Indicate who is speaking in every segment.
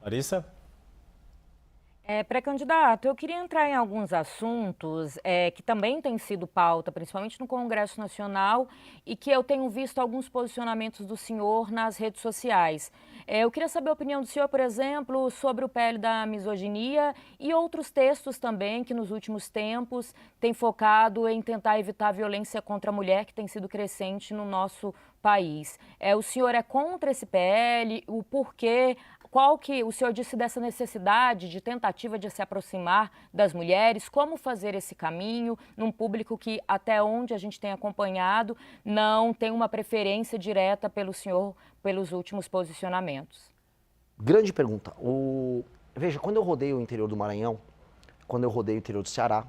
Speaker 1: Larissa?
Speaker 2: Pré-candidato, eu queria entrar em alguns assuntos que também têm sido pauta, principalmente no Congresso Nacional, e que eu tenho visto alguns posicionamentos do senhor nas redes sociais. Eu queria saber a opinião do senhor, por exemplo, sobre o PL da misoginia e outros textos também que nos últimos tempos têm focado em tentar evitar a violência contra a mulher, que tem sido crescente no nosso país. O senhor é contra esse PL? O porquê? Qual que o senhor disse dessa necessidade de tentativa de se aproximar das mulheres? Como fazer esse caminho num público que, até onde a gente tem acompanhado, não tem uma preferência direta pelo senhor pelos últimos posicionamentos?
Speaker 3: Grande pergunta. Veja, quando eu rodei o interior do Maranhão, quando eu rodei o interior do Ceará,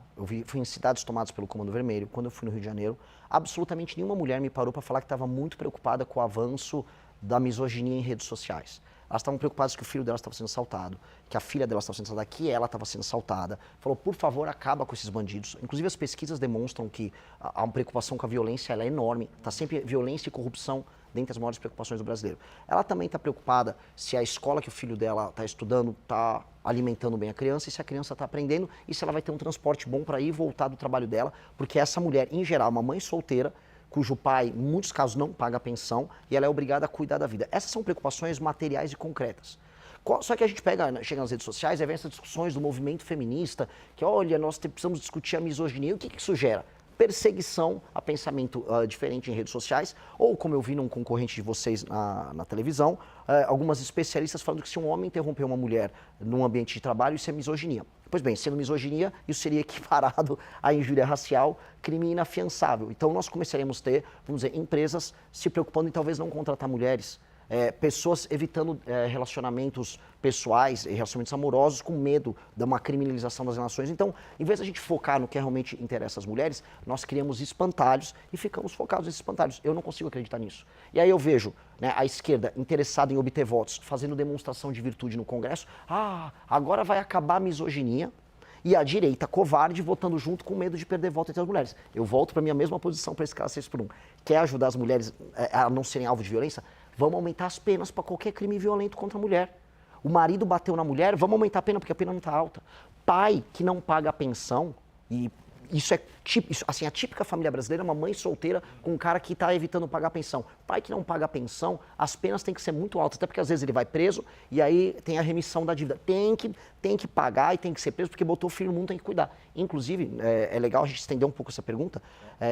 Speaker 3: fui em cidades tomadas pelo Comando Vermelho, quando eu fui no Rio de Janeiro, absolutamente nenhuma mulher me parou para falar que estava muito preocupada com o avanço da misoginia em redes sociais. Elas estavam preocupadas que o filho delas estava sendo assaltado, que a filha delas estava sendo assaltada, que ela estava sendo assaltada. Falou, por favor, acaba com esses bandidos. Inclusive, as pesquisas demonstram que há uma preocupação com a violência, ela é enorme. Está sempre violência e corrupção dentre as maiores preocupações do brasileiro. Ela também está preocupada se a escola que o filho dela está estudando está alimentando bem a criança, e se a criança está aprendendo, e se ela vai ter um transporte bom para ir e voltar do trabalho dela, porque essa mulher, em geral, uma mãe solteira, cujo pai, em muitos casos, não paga a pensão e ela é obrigada a cuidar da vida. Essas são preocupações materiais e concretas. Só que a gente chega nas redes sociais e vem essas discussões do movimento feminista, que olha, nós precisamos discutir a misoginia. O que isso gera? Perseguição a pensamento diferente em redes sociais, ou como eu vi num concorrente de vocês na televisão, algumas especialistas falando que se um homem interromper uma mulher num ambiente de trabalho, isso é misoginia. Pois bem, sendo misoginia, isso seria equiparado à injúria racial, crime inafiançável. Então nós começaremos a ter, vamos dizer, empresas se preocupando em talvez não contratar mulheres, pessoas evitando relacionamentos pessoais e relacionamentos amorosos com medo de uma criminalização das relações. Então, em vez de a gente focar no que realmente interessa às mulheres, nós criamos espantalhos e ficamos focados nesses espantalhos. Eu não consigo acreditar nisso. E aí eu vejo, né, a esquerda interessada em obter votos, fazendo demonstração de virtude no Congresso. Agora vai acabar a misoginia. E a direita covarde votando junto com medo de perder voto entre as mulheres. Eu volto para a minha mesma posição para esse caso 6x1. Quer ajudar as mulheres a não serem alvo de violência? Vamos aumentar as penas para qualquer crime violento contra a mulher. O marido bateu na mulher, vamos aumentar a pena porque a pena não está alta. Pai que não paga a pensão, e isso é assim, a típica família brasileira, uma mãe solteira com um cara que está evitando pagar a pensão. Pai que não paga a pensão, as penas têm que ser muito altas, até porque às vezes ele vai preso e aí tem a remissão da dívida. Tem que pagar e tem que ser preso porque botou o filho no mundo, tem que cuidar. Inclusive, é legal a gente estender um pouco essa pergunta.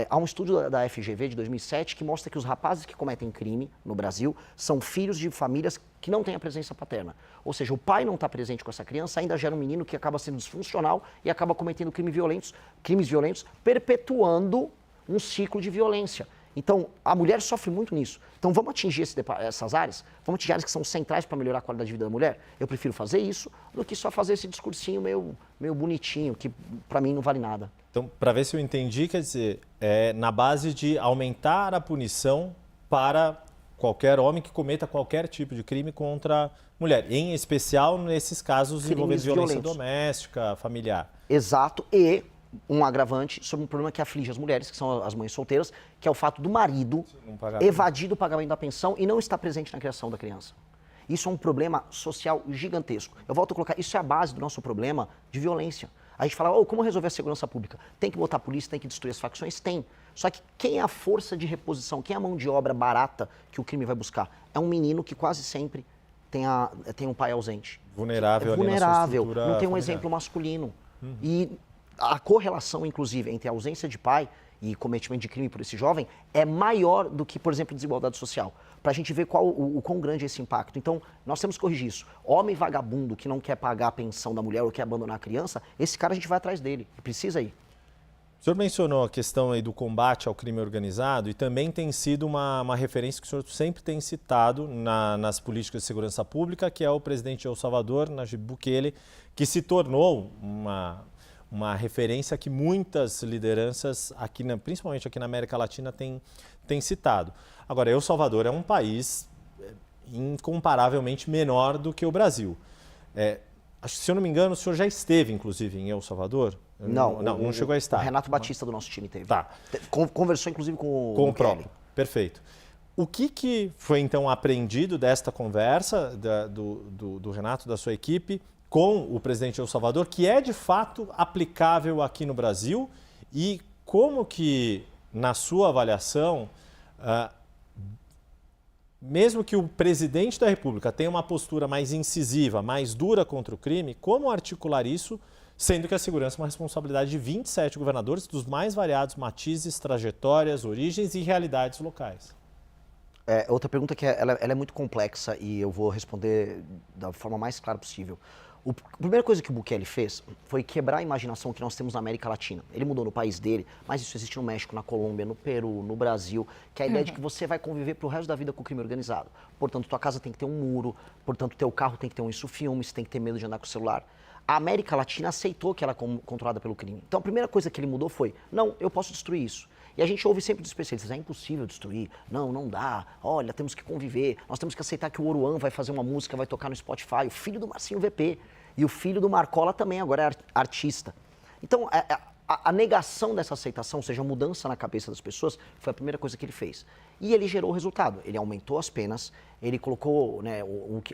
Speaker 3: Há um estudo da FGV de 2007 que mostra que os rapazes que cometem crime no Brasil são filhos de famílias que não têm a presença paterna. Ou seja, o pai não está presente com essa criança, ainda gera um menino que acaba sendo disfuncional e acaba cometendo crimes violentos, perpetuando um ciclo de violência. Então, a mulher sofre muito nisso. Então, vamos atingir essas áreas? Vamos atingir áreas que são centrais para melhorar a qualidade de vida da mulher? Eu prefiro fazer isso do que só fazer esse discursinho meio bonitinho, que para mim não vale nada.
Speaker 1: Então, para ver se eu entendi, quer dizer, na base de aumentar a punição para qualquer homem que cometa qualquer tipo de crime contra a mulher, em especial nesses casos envolvendo violência doméstica, familiar.
Speaker 3: Exato, e um agravante sobre um problema que aflige as mulheres, que são as mães solteiras, que é o fato do marido evadir do pagamento da pensão e não estar presente na criação da criança. Isso é um problema social gigantesco. Eu volto a colocar, isso é a base do nosso problema de violência. A gente fala, como resolver a segurança pública? Tem que botar a polícia, tem que destruir as facções? Tem. Só que quem é a força de reposição, quem é a mão de obra barata que o crime vai buscar? É um menino que quase sempre tem um pai ausente.
Speaker 1: Vulnerável,
Speaker 3: não tem um exemplo masculino. E a correlação, inclusive, entre a ausência de pai e cometimento de crime por esse jovem é maior do que, por exemplo, desigualdade social. Para a gente ver o quão grande é esse impacto. Então, nós temos que corrigir isso. Homem vagabundo que não quer pagar a pensão da mulher ou quer abandonar a criança, esse cara a gente vai atrás dele. Precisa ir.
Speaker 1: O senhor mencionou a questão aí do combate ao crime organizado e também tem sido uma referência que o senhor sempre tem citado nas políticas de segurança pública, que é o presidente de El Salvador, Nayib Bukele, que se tornou uma referência que muitas lideranças, principalmente aqui na América Latina, têm citado. Agora, El Salvador é um país incomparavelmente menor do que o Brasil. Acho que, se eu não me engano, o senhor já esteve, inclusive, em El Salvador? Não chegou a estar.
Speaker 3: O Renato Batista do nosso time teve.
Speaker 1: Tá.
Speaker 3: Conversou, inclusive, com o
Speaker 1: próprio. Perfeito. O que foi, então, aprendido desta conversa do Renato, da sua equipe, com o presidente de El Salvador, que é, de fato, aplicável aqui no Brasil? E como que, na sua avaliação, mesmo que o presidente da República tenha uma postura mais incisiva, mais dura contra o crime, como articular isso, sendo que a segurança é uma responsabilidade de 27 governadores dos mais variados matizes, trajetórias, origens e realidades locais?
Speaker 3: Outra pergunta que ela é muito complexa e eu vou responder da forma mais clara possível. A primeira coisa que o Bukele fez foi quebrar a imaginação que nós temos na América Latina. Ele mudou no país dele, mas isso existe no México, na Colômbia, no Peru, no Brasil, que é a ideia de que você vai conviver pro resto da vida com o crime organizado. Portanto, tua casa tem que ter um muro, portanto, teu carro tem que ter um isso-filme, você tem que ter medo de andar com o celular. A América Latina aceitou que ela é controlada pelo crime. Então, a primeira coisa que ele mudou foi, não, eu posso destruir isso. E a gente ouve sempre dos especialistas, é impossível destruir, não dá, olha, temos que conviver, nós temos que aceitar que o Oruan vai fazer uma música, vai tocar no Spotify, o filho do Marcinho VP, e o filho do Marcola também agora é artista. Então, a negação dessa aceitação, ou seja, a mudança na cabeça das pessoas, foi a primeira coisa que ele fez. E ele gerou o resultado, ele aumentou as penas, ele colocou, né,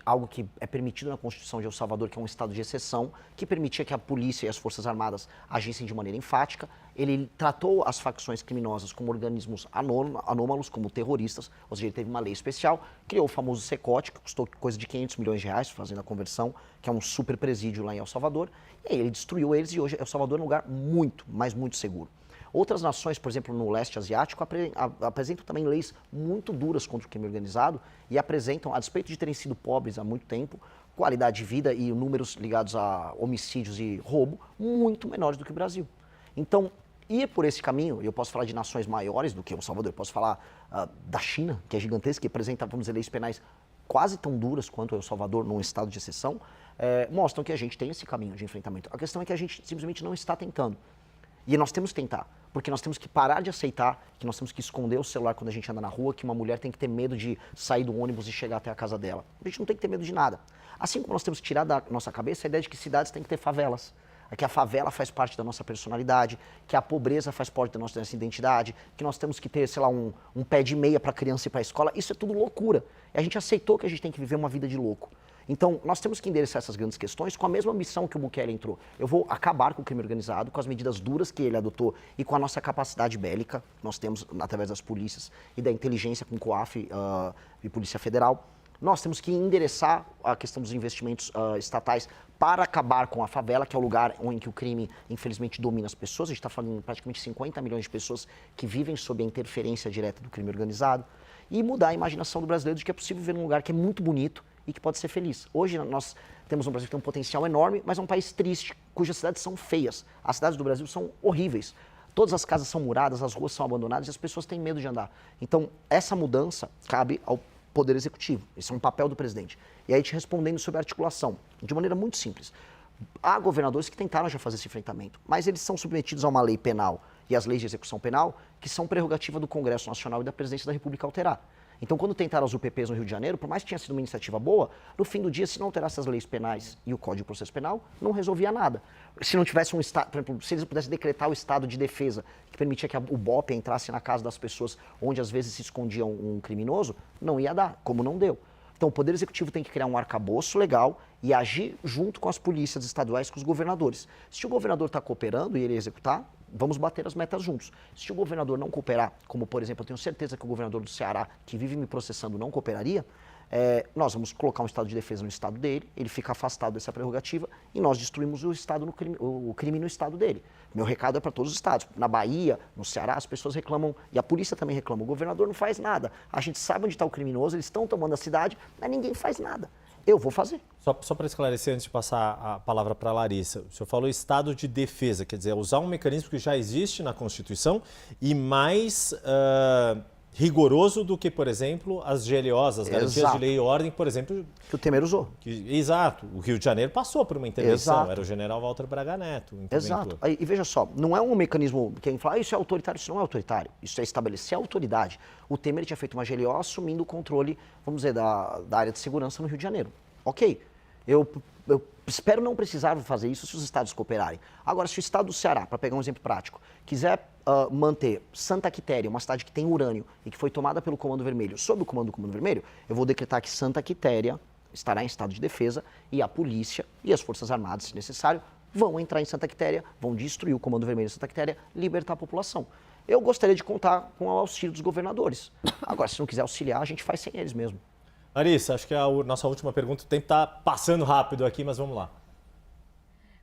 Speaker 3: algo que é permitido na Constituição de El Salvador, que é um estado de exceção, que permitia que a polícia e as forças armadas agissem de maneira enfática. Ele tratou as facções criminosas como organismos anômalos, como terroristas, ou seja, ele teve uma lei especial, criou o famoso Secote, que custou coisa de 500 milhões de reais, fazendo a conversão, que é um super presídio lá em El Salvador, e aí ele destruiu eles e hoje El Salvador é um lugar muito, mas muito seguro. Outras nações, por exemplo, no leste asiático, apresentam também leis muito duras contra o crime organizado e apresentam, a despeito de terem sido pobres há muito tempo, qualidade de vida e números ligados a homicídios e roubo muito menores do que o Brasil. Então, ir por esse caminho, e eu posso falar de nações maiores do que El Salvador, eu posso falar da China, que é gigantesca, que apresenta, vamos dizer, leis penais quase tão duras quanto El Salvador, num estado de exceção, mostram que a gente tem esse caminho de enfrentamento. A questão é que a gente simplesmente não está tentando. E nós temos que tentar, porque nós temos que parar de aceitar que nós temos que esconder o celular quando a gente anda na rua, que uma mulher tem que ter medo de sair do ônibus e chegar até a casa dela. A gente não tem que ter medo de nada. Assim como nós temos que tirar da nossa cabeça a ideia de que cidades têm que ter favelas, que a favela faz parte da nossa personalidade, que a pobreza faz parte da nossa identidade, que nós temos que ter, sei lá, um pé de meia para a criança ir para a escola. Isso é tudo loucura. E a gente aceitou que a gente tem que viver uma vida de louco. Então, nós temos que endereçar essas grandes questões com a mesma missão que o Bukele entrou. Eu vou acabar com o crime organizado, com as medidas duras que ele adotou e com a nossa capacidade bélica, nós temos através das polícias e da inteligência com o COAF e Polícia Federal. Nós temos que endereçar a questão dos investimentos estatais para acabar com a favela, que é o lugar em que o crime, infelizmente, domina as pessoas. A gente está falando de praticamente 50 milhões de pessoas que vivem sob a interferência direta do crime organizado. E mudar a imaginação do brasileiro de que é possível viver num lugar que é muito bonito e que pode ser feliz. Hoje nós temos um Brasil que tem um potencial enorme, mas é um país triste, cujas cidades são feias. As cidades do Brasil são horríveis. Todas as casas são muradas, as ruas são abandonadas e as pessoas têm medo de andar. Então, essa mudança cabe ao Poder Executivo. Esse é um papel do presidente. E aí, te respondendo sobre a articulação, de maneira muito simples. Há governadores que tentaram já fazer esse enfrentamento, mas eles são submetidos a uma lei penal e às leis de execução penal, que são prerrogativa do Congresso Nacional e da Presidência da República alterar. Então, quando tentaram as UPPs no Rio de Janeiro, por mais que tenha sido uma iniciativa boa, no fim do dia, se não alterasse as leis penais e o Código de Processo Penal, não resolvia nada. Se não tivesse um estado, por exemplo, se eles pudessem decretar o estado de defesa, que permitia que o BOP entrasse na casa das pessoas onde às vezes se escondia um criminoso, não ia dar, como não deu. Então, o Poder Executivo tem que criar um arcabouço legal e agir junto com as polícias estaduais, com os governadores. Se o governador está cooperando e ele executar, vamos bater as metas juntos. Se o governador não cooperar, como por exemplo, eu tenho certeza que o governador do Ceará, que vive me processando, não cooperaria, nós vamos colocar um estado de defesa no estado dele, ele fica afastado dessa prerrogativa e nós destruímos o crime no estado dele. Meu recado é para todos os estados. Na Bahia, no Ceará, as pessoas reclamam, e a polícia também reclama, o governador não faz nada. A gente sabe onde está o criminoso, eles estão tomando a cidade, mas ninguém faz nada. Eu vou fazer.
Speaker 1: Só para esclarecer, antes de passar a palavra para a Larissa, o senhor falou estado de defesa, quer dizer, usar um mecanismo que já existe na Constituição e mais rigoroso do que, por exemplo, as GLOs, as garantias de lei e ordem, por exemplo...
Speaker 3: Que o Temer usou.
Speaker 1: Exato. O Rio de Janeiro passou por uma intervenção,
Speaker 3: Exato.
Speaker 1: Era o general Walter Braga Neto.
Speaker 3: Exato. E veja só, não é um mecanismo, quem fala, isso é autoritário, isso não é autoritário, isso é estabelecer a autoridade. O Temer tinha feito uma GLO assumindo o controle, vamos dizer, da área de segurança no Rio de Janeiro. Ok, eu espero não precisar fazer isso se os estados cooperarem. Agora, se o estado do Ceará, para pegar um exemplo prático, quiser manter Santa Quitéria, uma cidade que tem urânio e que foi tomada pelo Comando Vermelho, sob o comando do Comando Vermelho, eu vou decretar que Santa Quitéria estará em estado de defesa e a polícia e as Forças Armadas, se necessário, vão entrar em Santa Quitéria, vão destruir o Comando Vermelho de Santa Quitéria, libertar a população. Eu gostaria de contar com o auxílio dos governadores. Agora, se não quiser auxiliar, a gente faz sem eles mesmo.
Speaker 1: Larissa, acho que a nossa última pergunta, o tempo está passando rápido aqui, mas vamos lá.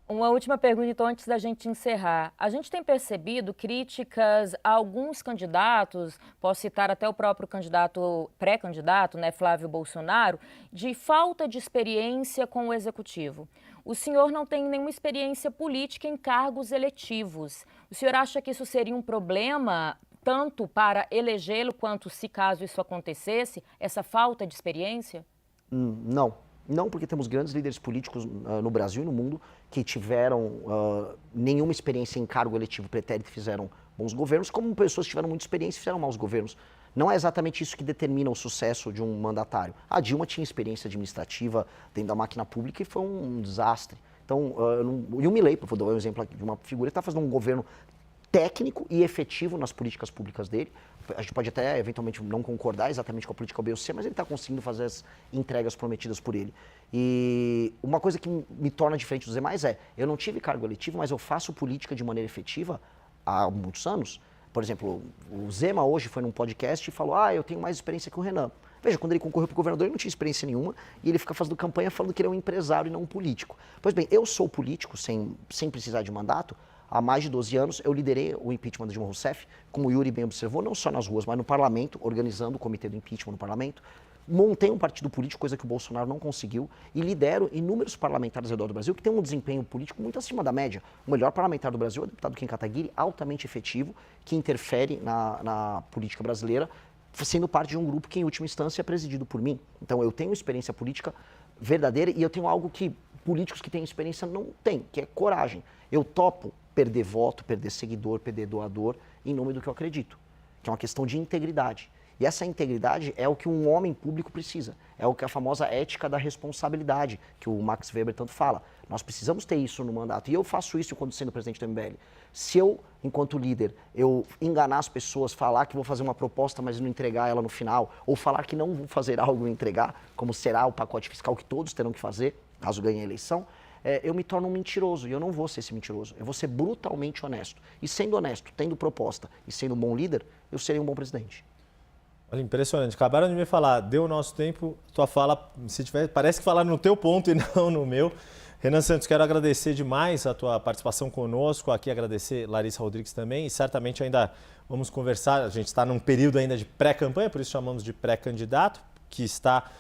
Speaker 2: Uma última pergunta, então, antes da gente encerrar. A gente tem percebido críticas a alguns candidatos, posso citar até o próprio candidato, pré-candidato, né, Flávio Bolsonaro, de falta de experiência com o executivo. O senhor não tem nenhuma experiência política em cargos eletivos. O senhor acha que isso seria um problema, tanto para elegê-lo, quanto se caso isso acontecesse, essa falta de experiência?
Speaker 3: Não. Não, porque temos grandes líderes políticos no Brasil e no mundo que tiveram nenhuma experiência em cargo eletivo pretérito e fizeram bons governos, como pessoas que tiveram muita experiência e fizeram maus governos. Não é exatamente isso que determina o sucesso de um mandatário. A Dilma tinha experiência administrativa dentro da máquina pública e foi um desastre. Então, e o Milei, vou dar um exemplo aqui de uma figura que está fazendo um governo técnico e efetivo nas políticas públicas dele. A gente pode até, eventualmente, não concordar exatamente com a política B ou C, mas ele está conseguindo fazer as entregas prometidas por ele. E uma coisa que me torna diferente dos demais eu não tive cargo eletivo, mas eu faço política de maneira efetiva há muitos anos. Por exemplo, o Zema hoje foi num podcast e falou, eu tenho mais experiência que o Renan. Veja, quando ele concorreu para o governador, ele não tinha experiência nenhuma e ele fica fazendo campanha falando que ele é um empresário e não um político. Pois bem, eu sou político sem precisar de mandato. Há mais de 12 anos, eu liderei o impeachment de Dilma Rousseff, como o Yuri bem observou, não só nas ruas, mas no parlamento, organizando o comitê do impeachment no parlamento. Montei um partido político, coisa que o Bolsonaro não conseguiu, e lidero inúmeros parlamentares ao redor do Brasil que têm um desempenho político muito acima da média. O melhor parlamentar do Brasil é o deputado Kim Kataguiri, altamente efetivo, que interfere na política brasileira, sendo parte de um grupo que, em última instância, é presidido por mim. Então, eu tenho experiência política verdadeira e eu tenho algo que políticos que têm experiência não têm, que é coragem. Eu topo perder voto, perder seguidor, perder doador, em nome do que eu acredito, que é uma questão de integridade. E essa integridade é o que um homem público precisa, é o que a famosa ética da responsabilidade, que o Max Weber tanto fala. Nós precisamos ter isso no mandato, e eu faço isso quando sendo presidente do MBL. Se eu, enquanto líder, eu enganar as pessoas, falar que vou fazer uma proposta, mas não entregar ela no final, ou falar que não vou fazer algo e entregar, como será o pacote fiscal que todos terão que fazer, caso ganhe a eleição, eu me torno um mentiroso, e eu não vou ser esse mentiroso. Eu vou ser brutalmente honesto. E sendo honesto, tendo proposta e sendo um bom líder, eu serei um bom presidente.
Speaker 1: Olha, impressionante. Acabaram de me falar, deu o nosso tempo, tua fala, se tiver, parece que falaram no teu ponto e não no meu. Renan Santos, quero agradecer demais a tua participação conosco, aqui agradecer Larissa Rodrigues também, e certamente ainda vamos conversar, a gente está num período ainda de pré-campanha, por isso chamamos de pré-candidato, que está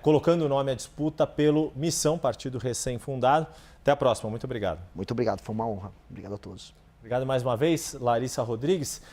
Speaker 1: colocando o nome à disputa pelo Missão, partido recém-fundado. Até a próxima, muito obrigado.
Speaker 3: Muito obrigado, foi uma honra. Obrigado a todos.
Speaker 1: Obrigado mais uma vez, Larissa Rodrigues.